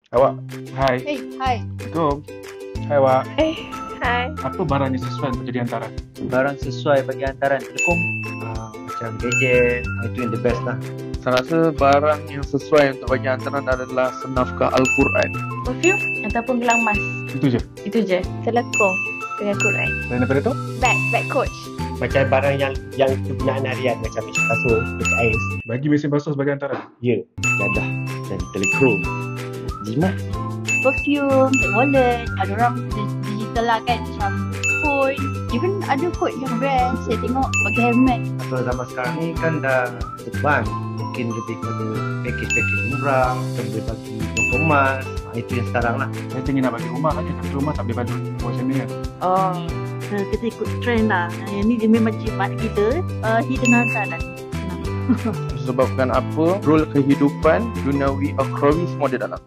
Awak, hai. Hai. Assalamualaikum. Hai, Wak. Hai. Apa barang yang sesuai untuk jadi hantaran? Barang sesuai bagi hantaran telekom, macam gadget, itu yang the best lah. Saya rasa barang yang sesuai untuk bagi hantaran adalah senaskah Al-Quran. Perfume ataupun gelang emas. Itu je. Itu je. Selekong dengan Quran. Selain daripada itu, Bag coach. Macam barang yang kegunaan harian macam kasut, ais, bagi mesin basuh sebagai hantaran. ya, dadah dan telekom. Jimat. Perfume, wallet. Ada orang digital lah kan, macam phone. Even ada kot yang brand. Saya tengok pakai helmet. Atau zaman sekarang ni kan dah beban, mungkin lebih kepada package murah, atau boleh bagi toko emas. Itu yang sekarang lah. Saya ingin nak bagi rumah aja, tapi rumah tak boleh bagi macam ni kan. Oh, kita ikut trend lah. Yang ni dia memang jimat kita. Hidden hantaran. Disebabkan apa? Role kehidupan duniawi akhrawi semua di dalam.